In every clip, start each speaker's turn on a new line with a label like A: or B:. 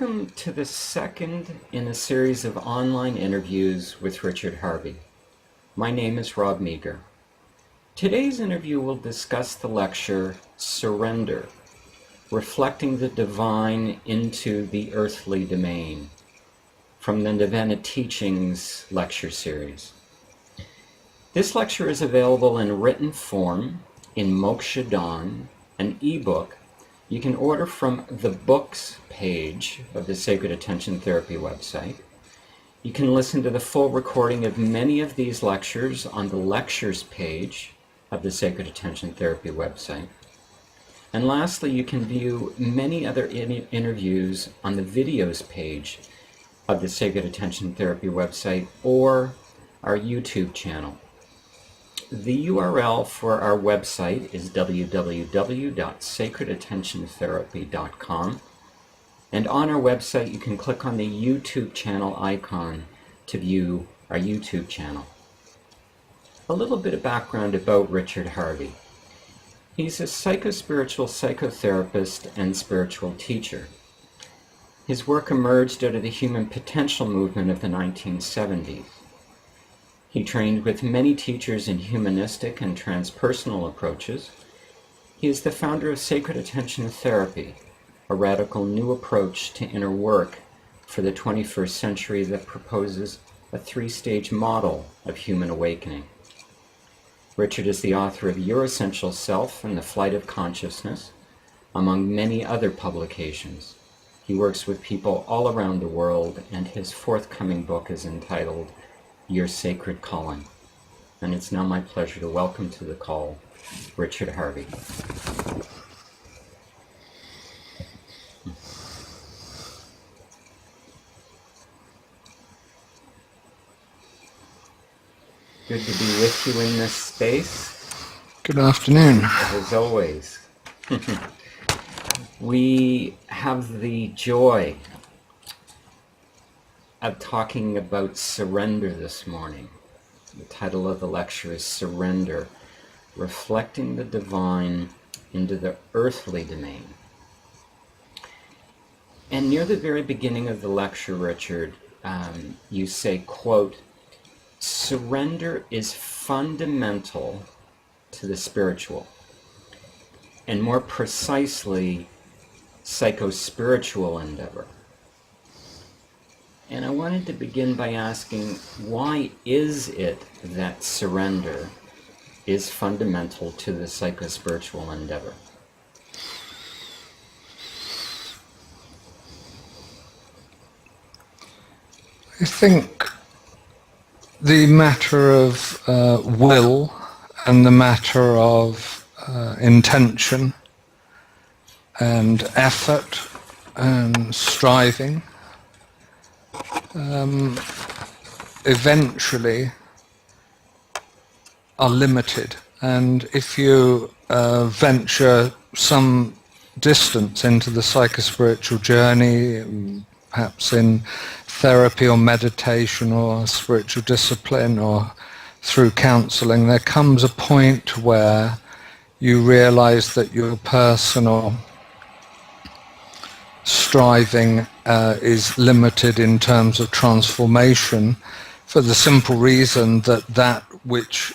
A: Welcome to the second in a series of online interviews with Richard Harvey. My name is Rob Meager. Today's interview will discuss the lecture Surrender, Reflecting the Divine into the Earthly Domain from the Novena Teachings lecture series. This lecture is available in written form in Moksha Dawn, an ebook you can order from the books page of the Sacred Attention Therapy website. You can listen to the full recording of many of these lectures on the lectures page of the Sacred Attention Therapy website. And lastly, you can view many other interviews on the videos page of the Sacred Attention Therapy website or our YouTube channel. The URL for our website is www.sacredattentiontherapy.com, and on our website you can click on the YouTube channel icon to view our YouTube channel. A little bit of background about Richard Harvey. He's a psychospiritual psychotherapist and spiritual teacher. His work emerged out of the human potential movement of the 1970s. He trained with many teachers in humanistic and transpersonal approaches. He is the founder of Sacred Attention Therapy, a radical new approach to inner work for the 21st century that proposes a three-stage model of human awakening. Richard is the author of Your Essential Self and the Flight of Consciousness, among many other publications. He works with people all around the world, and his forthcoming book is entitled Your Sacred Calling. And it's now my pleasure to welcome to the call Richard Harvey. Good to be with you in this space.
B: Good afternoon.
A: As always. We have the joy of talking about surrender this morning. The title of the lecture is Surrender, Reflecting the Divine into the Earthly Domain. And near the very beginning of the lecture, Richard, you say, quote, surrender is fundamental to the spiritual, and more precisely, psychospiritual endeavor. And I wanted to begin by asking, why is it that surrender is fundamental to the psychospiritual endeavor?
B: I think the matter of will and the matter of intention and effort and striving eventually are limited, and if you venture some distance into the psychospiritual journey, perhaps in therapy or meditation or spiritual discipline or through counseling, there comes a point where you realize that your personal striving is limited in terms of transformation, for the simple reason that that which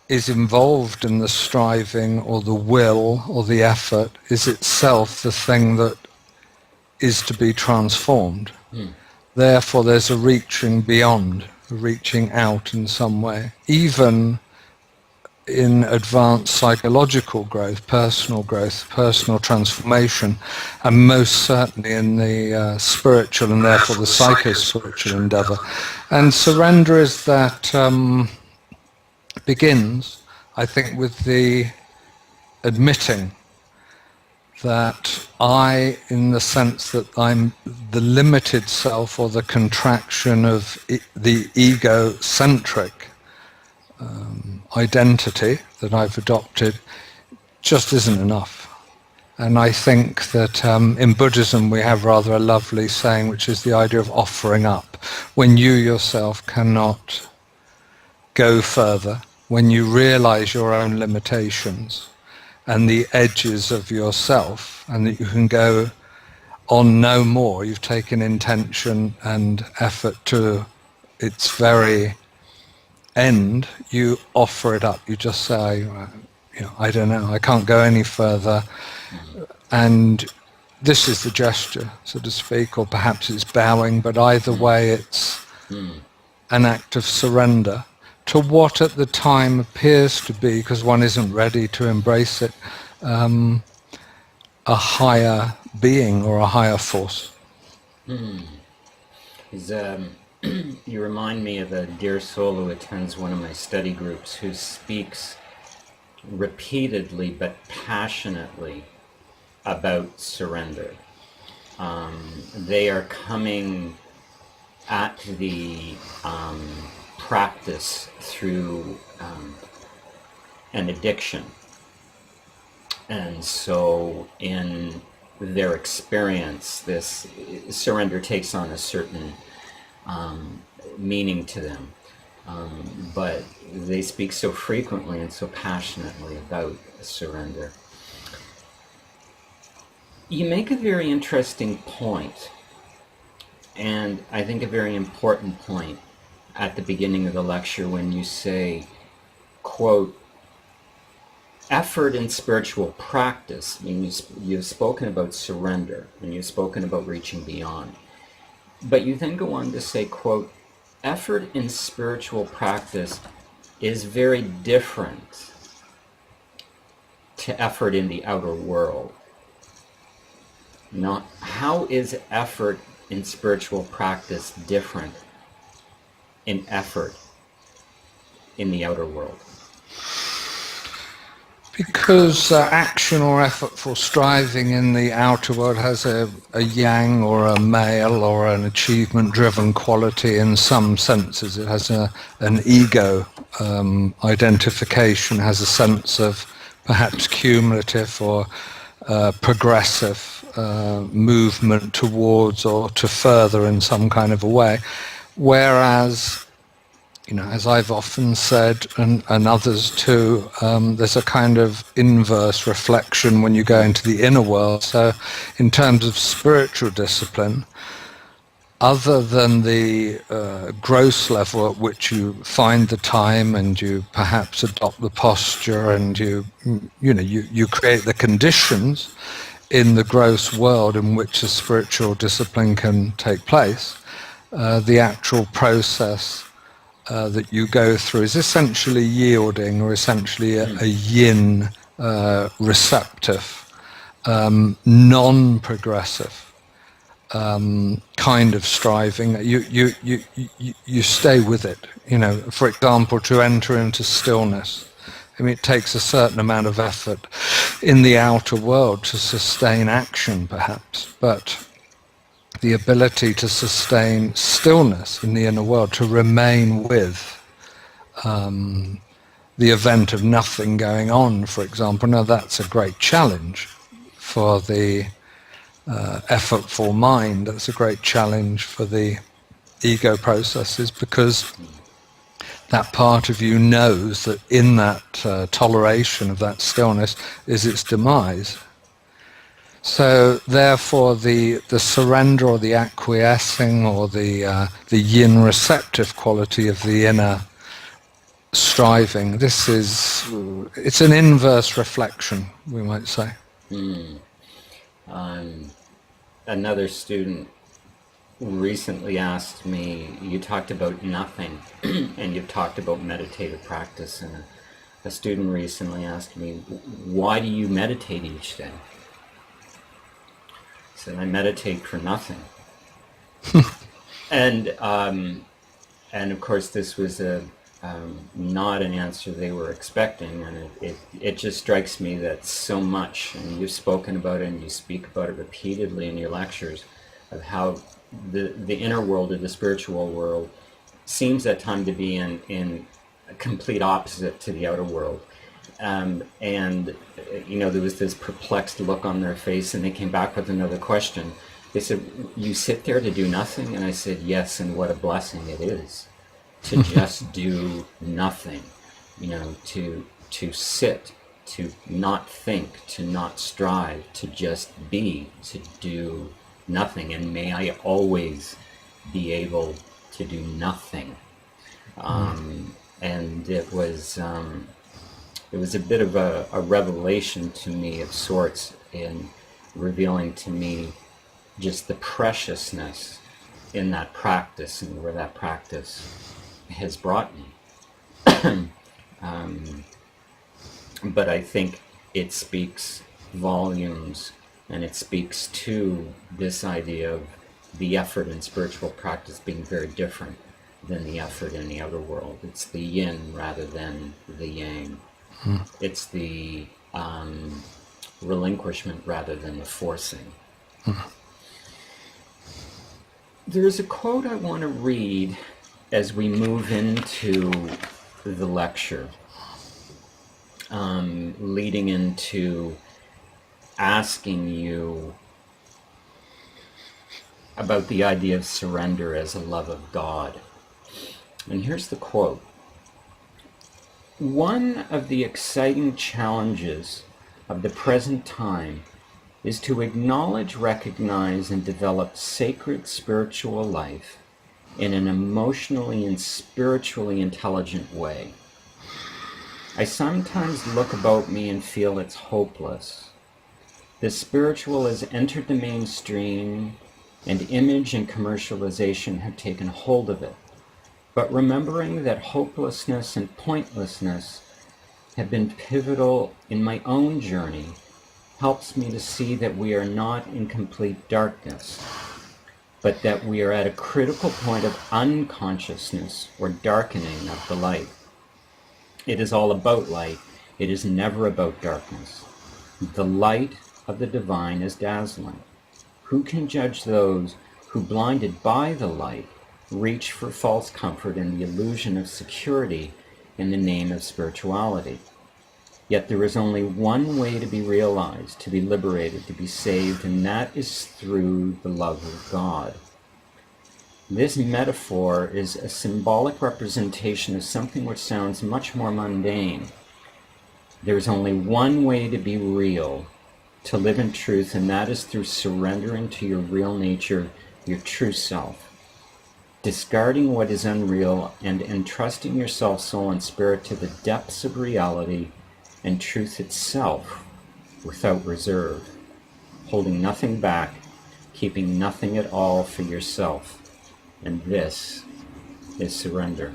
B: is involved in the striving or the will or the effort is itself the thing that is to be transformed. Therefore there's a reaching beyond, a reaching out in some way, even in advanced psychological growth, personal transformation, and most certainly in the spiritual and therefore the psychospiritual endeavor. And surrender is that begins, I think, with the admitting that I, in the sense that I'm the limited self or the contraction of the egocentric identity that I've adopted, just isn't enough. And I think that in Buddhism we have rather a lovely saying, which is the idea of offering up. When you yourself cannot go further, when you realize your own limitations and the edges of yourself, and that you can go on no more. You've taken intention and effort to its very end. You offer it up. You just say, I don't know, I can't go any further. And this is the gesture, so to speak, or perhaps it's bowing, but either way it's an act of surrender to what at the time appears to be, because one isn't ready to embrace it, a higher being or a higher force.
A: You remind me of a dear soul who attends one of my study groups who speaks repeatedly but passionately about surrender. They are coming at the practice through an addiction. And so in their experience, this surrender takes on a certain meaning to them. But they speak so frequently and so passionately about surrender. You make a very interesting point, and I think a very important point at the beginning of the lecture when you say, quote, effort in spiritual practice. I mean, you've spoken about surrender, and you've spoken about reaching beyond. But you then go on to say, quote, effort in spiritual practice is very different to effort in the outer world. Now, how is effort in spiritual practice different in effort in the outer world?
B: Because action or effortful striving in the outer world has a yang or a male or an achievement-driven quality in some senses. It has an ego identification, has a sense of perhaps cumulative or progressive movement towards or to further in some kind of a way. Whereas, as I've often said, and others too, there's a kind of inverse reflection when you go into the inner world. So in terms of spiritual discipline, other than the gross level at which you find the time and you perhaps adopt the posture and you create the conditions in the gross world in which a spiritual discipline can take place, the actual process that you go through is essentially yielding, or essentially a yin receptive, non-progressive kind of striving. You stay with it. For example, to enter into stillness, I mean, it takes a certain amount of effort in the outer world to sustain action, perhaps, but the ability to sustain stillness in the inner world, to remain with the event of nothing going on, for example. Now, that's a great challenge for the effortful mind. That's a great challenge for the ego processes, because that part of you knows that in that toleration of that stillness is its demise. So therefore the surrender or the acquiescing or the yin receptive quality of the inner striving, it's an inverse reflection, we might say.
A: Another student recently asked me, you talked about nothing and you've talked about meditative practice, and a student recently asked me, why do you meditate each day? I said, I meditate for nothing. And of course this was not an answer they were expecting, and it just strikes me that so much, and you've spoken about it and you speak about it repeatedly in your lectures, of how the inner world or the spiritual world seems at times to be in a complete opposite to the outer world. And there was this perplexed look on their face, and they came back with another question. They said, you sit there to do nothing? And I said, yes, and what a blessing it is to just do nothing, to sit, to not think, to not strive, to just be, to do nothing, and may I always be able to do nothing. And it was a bit of a revelation to me of sorts, in revealing to me just the preciousness in that practice and where that practice has brought me. But I think it speaks volumes, and it speaks to this idea of the effort in spiritual practice being very different than the effort in the outer world. It's the yin rather than the yang. It's the relinquishment rather than the forcing. There's a quote I want to read as we move into the lecture, leading into asking you about the idea of surrender as a love of God. And here's the quote. One of the exciting challenges of the present time is to acknowledge, recognize, and develop sacred spiritual life in an emotionally and spiritually intelligent way. I sometimes look about me and feel it's hopeless. The spiritual has entered the mainstream, and image and commercialization have taken hold of it. But remembering that hopelessness and pointlessness have been pivotal in my own journey helps me to see that we are not in complete darkness, but that we are at a critical point of unconsciousness or darkening of the light. It is all about light. It is never about darkness. The light of the divine is dazzling. Who can judge those who, blinded by the light, reach for false comfort and the illusion of security in the name of spirituality? Yet there is only one way to be realized, to be liberated, to be saved, and that is through the love of God. This metaphor is a symbolic representation of something which sounds much more mundane. There is only one way to be real, to live in truth, and that is through surrendering to your real nature, your true self, discarding what is unreal and entrusting yourself, soul and spirit, to the depths of reality and truth itself without reserve, holding nothing back, keeping nothing at all for yourself. And this is surrender.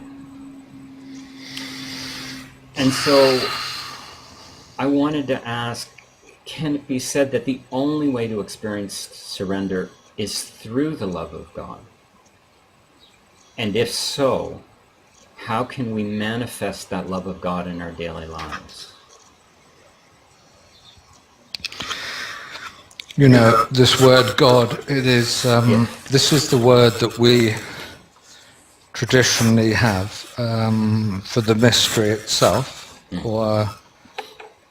A: And so I wanted to ask, can it be said that the only way to experience surrender is through the love of God? And if so, how can we manifest that love of God in our daily lives?
B: You know, this word God, it is, this is the word that we traditionally have for the mystery itself, or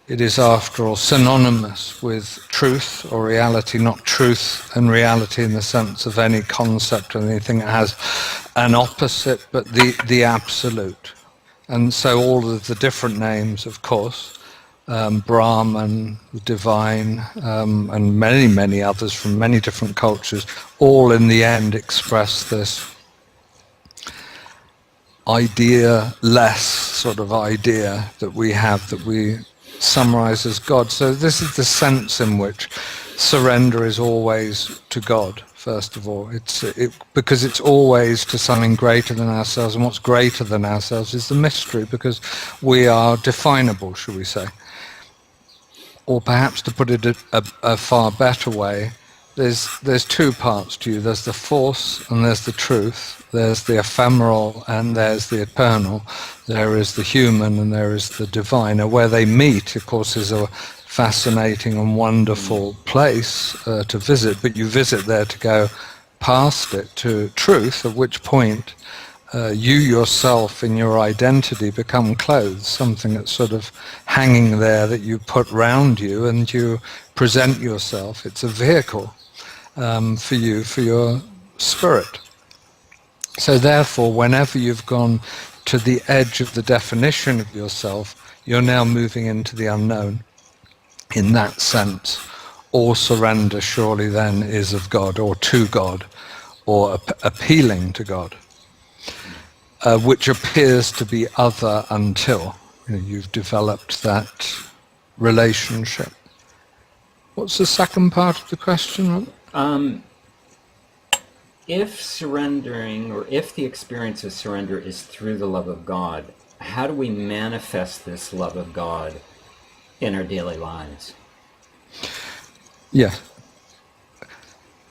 B: it is, after all, synonymous with truth or reality, not truth and reality in the sense of any concept or anything that has an opposite, but the absolute. And so all of the different names, of course, Brahman, the divine, and many, many others from many different cultures, all in the end express this idea-less sort of idea that we have, that we summarize as God. So this is the sense in which surrender is always to God, first of all. Because it's always to something greater than ourselves, and what's greater than ourselves is the mystery, because we are definable, shall we say. Or perhaps, to put it a far better way, there's two parts to you. There's the force and there's the truth. There's the ephemeral and there's the eternal. There is the human and there is the divine. And where they meet, of course, is a fascinating and wonderful place to visit, but you visit there to go past it to truth, at which point you yourself in your identity become clothes, something that's sort of hanging there that you put round you and you present yourself. It's a vehicle for you, for your spirit. So therefore, whenever you've gone to the edge of the definition of yourself, you're now moving into the unknown in that sense all surrender surely then is of God or to God or appealing to God, which appears to be other until you've developed that relationship. What's the second part of the question?
A: If surrendering, or if the experience of surrender is through the love of God, how do we manifest this love of God in our daily lives?
B: Yes.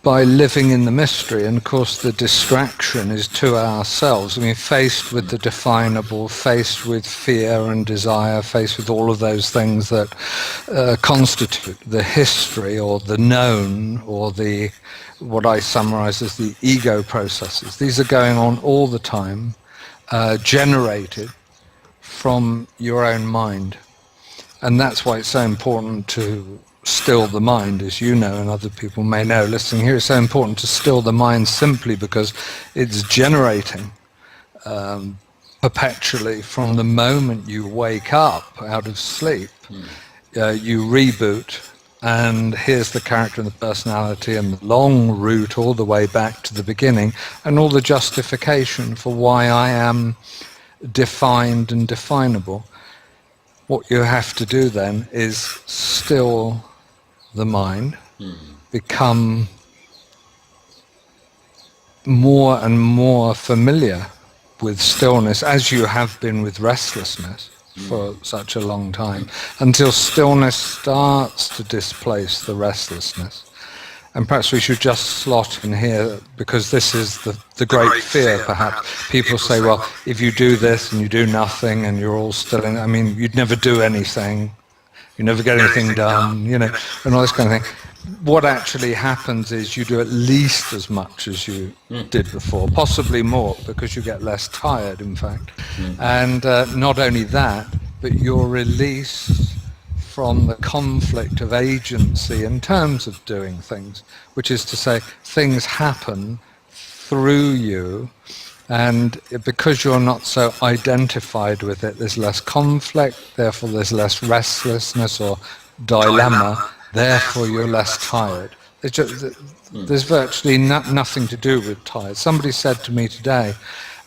B: By living in the mystery, and of course the distraction is to ourselves. I mean, faced with the definable, faced with fear and desire, faced with all of those things that constitute the history or the known or the what I summarize as the ego processes. These are going on all the time, generated from your own mind. And that's why it's so important to still the mind, as you know and other people may know. Listening here, it's so important to still the mind simply because it's generating perpetually from the moment you wake up out of sleep. You reboot, and here's the character and the personality and the long route all the way back to the beginning, and all the justification for why I am defined and definable. What you have to do then is still the mind, become more and more familiar with stillness, as you have been with restlessness for such a long time, until stillness starts to displace the restlessness. And perhaps we should just slot in here, because this is the great fear, perhaps. People say, well, if you do this and you do nothing and you're all still in, I mean, you'd never do anything, you never get anything done, and all this kind of thing. What actually happens is you do at least as much as you did before, possibly more, because you get less tired, in fact. And not only that, but you're released from the conflict of agency in terms of doing things, which is to say, things happen through you, and because you're not so identified with it, there's less conflict, therefore there's less restlessness or dilemma, therefore you're less tired. There's virtually nothing to do with tired. Somebody said to me today,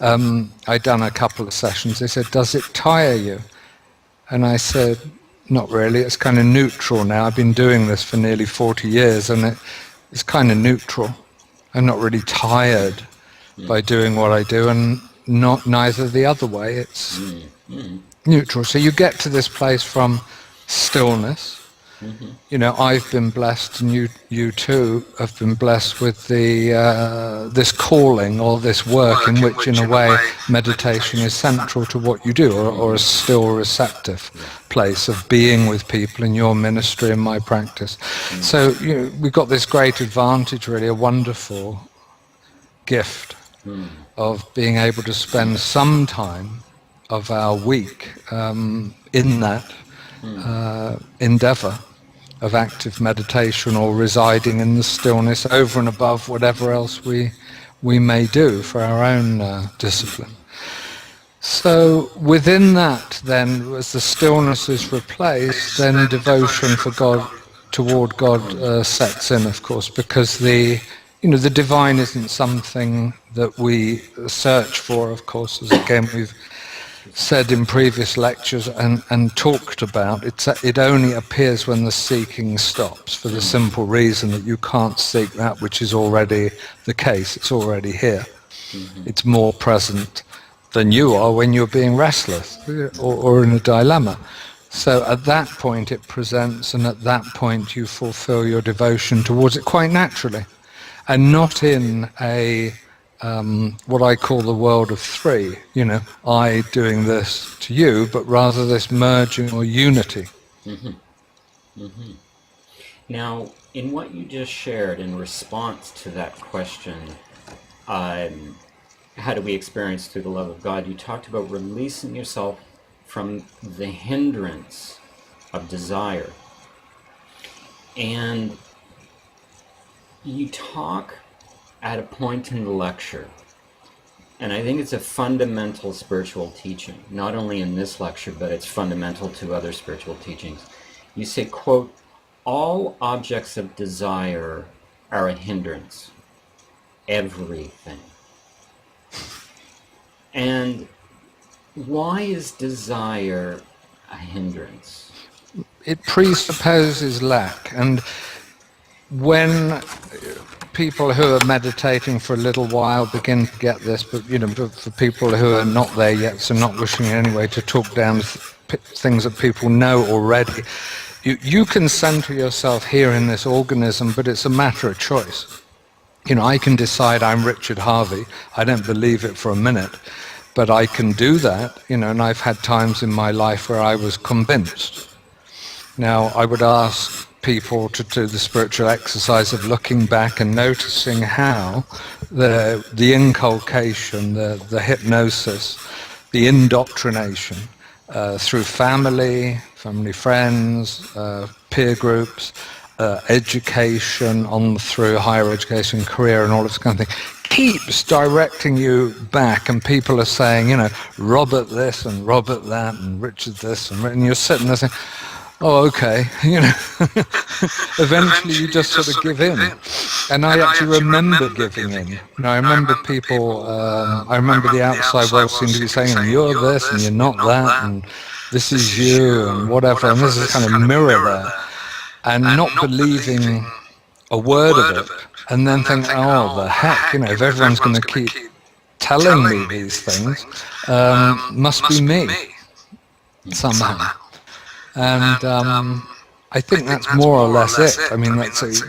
B: I'd done a couple of sessions, they said, does it tire you? And I said, not really, it's kind of neutral now. I've been doing this for nearly 40 years and it's kind of neutral. I'm not really tired by doing what I do, and neither the other way. It's neutral. So you get to this place from stillness. I've been blessed, and you too have been blessed with this calling or this work in which, in a way, meditation is central to what you do, or a still receptive place of being with people in your ministry and my practice. So we've got this great advantage, really, a wonderful gift of being able to spend some time of our week in that endeavor of active meditation or residing in the stillness over and above whatever else we may do for our own discipline. So within that, then, as the stillness is replaced, then devotion for God, toward God, sets in, of course, because the divine isn't something that we search for, of course, as again we've said in previous lectures and talked about. It only appears when the seeking stops, for the simple reason that you can't seek that which is already the case. It's already here. It's more present than you are when you're being restless or in a dilemma. So at that point it presents, and at that point you fulfill your devotion towards it quite naturally, and not in a what I call the world of three, I doing this to you, but rather this merging or unity.
A: Now, in what you just shared in response to that question, how do we experience through the love of God, you talked about releasing yourself from the hindrance of desire. And you talk at a point in the lecture, and I think it's a fundamental spiritual teaching, not only in this lecture, but it's fundamental to other spiritual teachings. You say, quote, all objects of desire are a hindrance. Everything. And why is desire a hindrance?
B: It presupposes lack. And when people who are meditating for a little while begin to get this, but for people who are not there yet, so not wishing in any way to talk down things that people know already, you can center yourself here in this organism, but it's a matter of choice. I can decide I'm Richard Harvey. I don't believe it for a minute, but I can do that, and I've had times in my life where I was convinced. Now, I would ask people to do the spiritual exercise of looking back and noticing how the inculcation, the hypnosis, the indoctrination through family friends, peer groups, education, on through higher education, career, and all this kind of thing, keeps directing you back, and people are saying, Robert this and Robert that and Richard this, and you're sitting there saying, oh, okay, eventually you just sort of give in. And I actually remember giving in. I remember people, I remember the outside world seemed to be saying, you're this and you're not that, and this is you, and whatever, and there's this kind of mirror there. And not believing a word of it, and then think, oh, the heck, if everyone's going to keep telling me these things, must be me, somehow. And I think that's more or less it. I mean,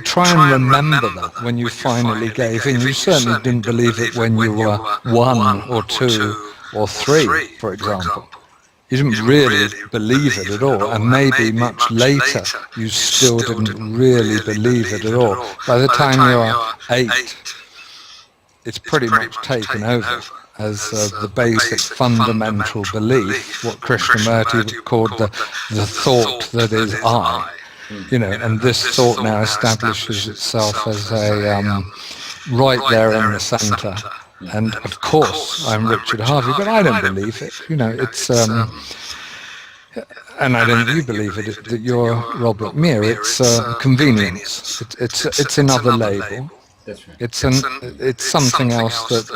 B: try and remember that when you finally gave in. You certainly didn't believe it when you were 1 or 2 or 3, for example. You didn't really believe it at all, and maybe much later you still didn't really believe it at all. By the time you're 8, it's pretty much taken over as the basic fundamental belief, what Krishnamurti called the thought that is I. And this thought now establishes itself as a right there in the center. And of course, I'm Richard Harvey, but I don't believe it. It's and I don't you believe it that you're Robert Muir. It's convenience. It's another label.
A: That's right.
B: It's something else that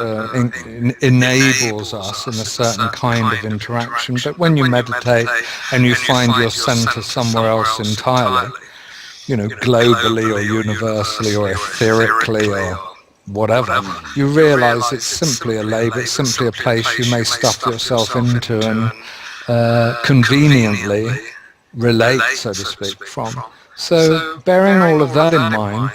B: enables us in a certain kind of interaction. But when you meditate and you find your center somewhere else entirely, globally or universally or etherically or whatever, you realize it's simply a label, it's simply a place you may stuff yourself into and conveniently relate, so to speak, from. So bearing all of that in mind,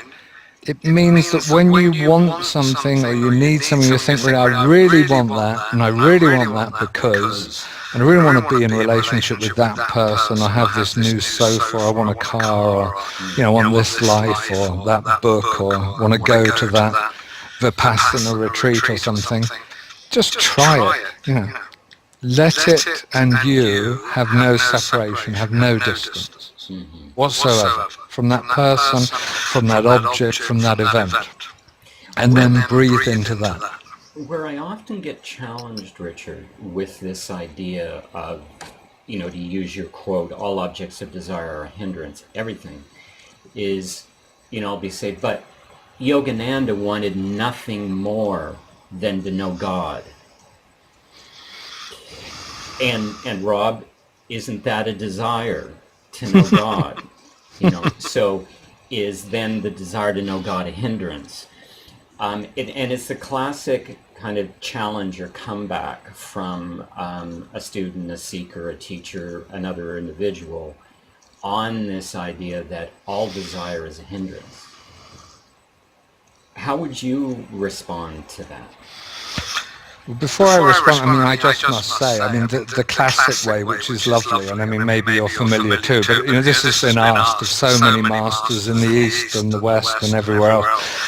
B: it means that when you want something or you need something, you think, I really want that, and I really want that because, and I really want to be in a relationship with that person, I have this new sofa, or I want a car, or I want this life, or that book, or I want to go to that Vipassana retreat or something. Just try it, Let it and you have no separation, have no distance whatsoever from that person, from that object, from that event. And then breathe into that.
A: Where I often get challenged, Richard, with this idea of, to use your quote, all objects of desire are a hindrance, everything, is, I'll be saying, but Yogananda wanted nothing more than to know God. And Rob, isn't that a desire to know God? So is then the desire to know God a hindrance? And it's the classic kind of challenge or comeback from a student, a seeker, a teacher, another individual on this idea that all desire is a hindrance. How would you respond to that?
B: Before I respond, I just must say, the classic way, which is lovely, and maybe you're familiar too, but this has been asked of so many masters in the East and the West and everywhere else.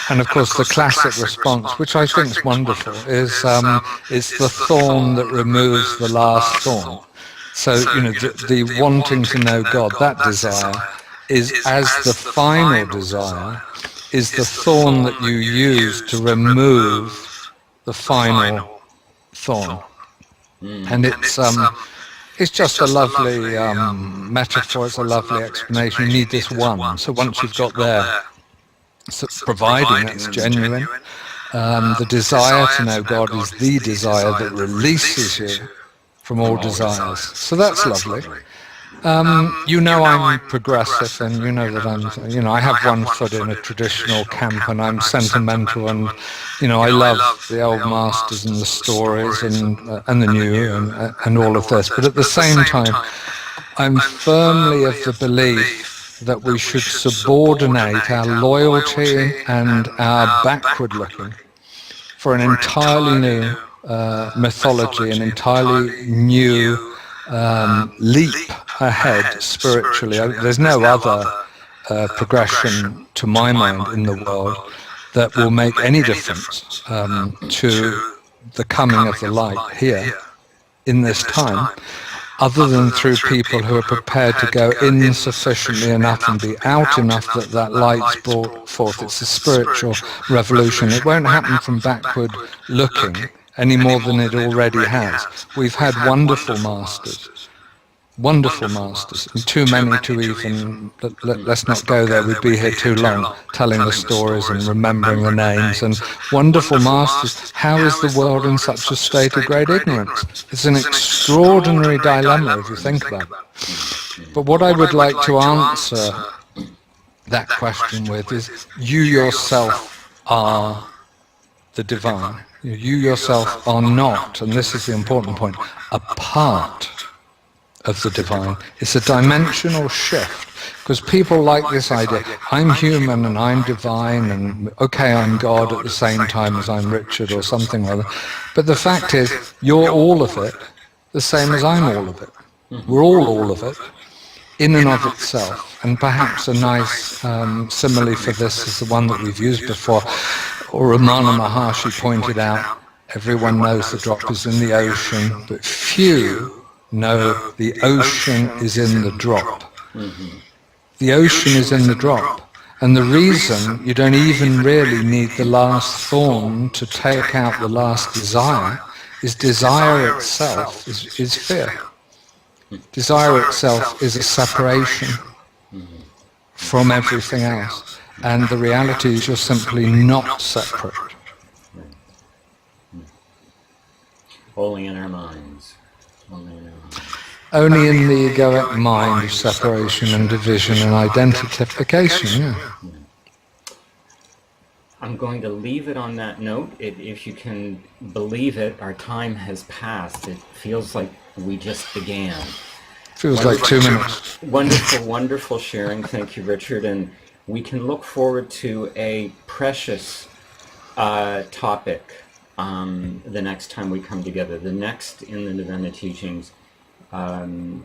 B: And of course, the classic response, which I think is wonderful, is the thorn that removes the last thorn. So, the wanting to know God, that desire, is as the final desire, is the thorn that you use to remove the final thorn. And it's It's just a lovely metaphor, it's a lovely explanation. You need this one. So once you've got there, so providing it's genuine, the desire to know God is the desire that releases you from all desires. So that's lovely. You know I'm progressive, and you know that I have one foot in a traditional camp, and I'm sentimental, and, I love the old masters and the stories and the new and all of this. But at the same time, I'm firmly of the belief that we should subordinate our loyalty and our backward looking for an entirely new mythology, an entirely new leap ahead spiritually. There's no other progression, to my mind, in the world that will make any difference to the coming of the light here in this time, other than through people who are prepared to go in sufficiently enough and be out enough that that light's brought forth. It's a spiritual revolution. It won't happen from backward looking any more than it already has. We've had wonderful masters, and too many to even, let's not go there, we'd be here too long, telling the stories and remembering the names, and wonderful masters. How is the world in such a state of great ignorance? It's an extraordinary dilemma if you think about it. But what I would like to answer that question with is, you yourself are the divine. You yourself are not, and this is the important point, a part of the divine. It's a dimensional shift, because people like this idea, I'm human and I'm divine, and okay, I'm God at the same time as I'm Richard or something like that. But the fact is, you're all of it, the same as I'm all of it. We're all of it, in and of itself. And perhaps a nice simile for this is the one that we've used before, or Ramana Maharshi pointed out, everyone knows the drop is in the ocean, but few know the ocean is in the drop. The ocean is in the drop. And the reason you don't even really need the last thorn to take out the last desire is desire itself is fear. Desire itself is a separation from everything else. And the reality is you're simply not separate.
A: Only in our minds.
B: Only in the egoic mind of separation and division and identification, yeah.
A: I'm going to leave it on that note. If you can believe it, our time has passed. It feels like we just began.
B: Feels like 2 minutes.
A: Wonderful, wonderful sharing. Thank you, Richard. And we can look forward to a precious topic the next time we come together. The next in the Novena teachings,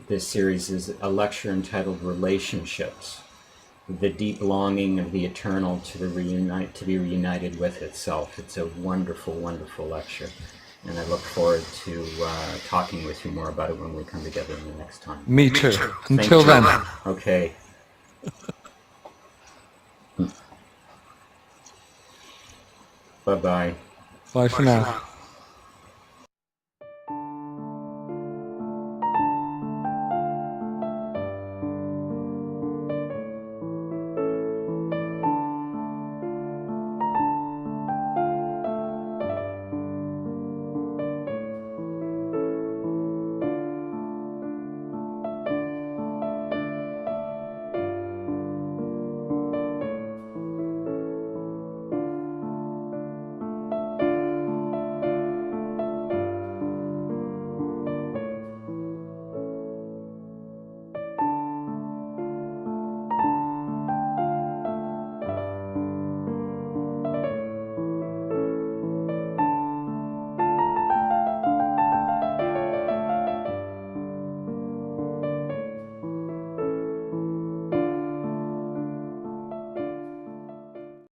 A: this series is a lecture entitled Relationships, the deep longing of the eternal to be reunited with itself. It's a wonderful, wonderful lecture. And I look forward to talking with you more about it when we come together the next time.
B: Me too. Until then.
A: Okay. Bye-bye.
B: Bye for now.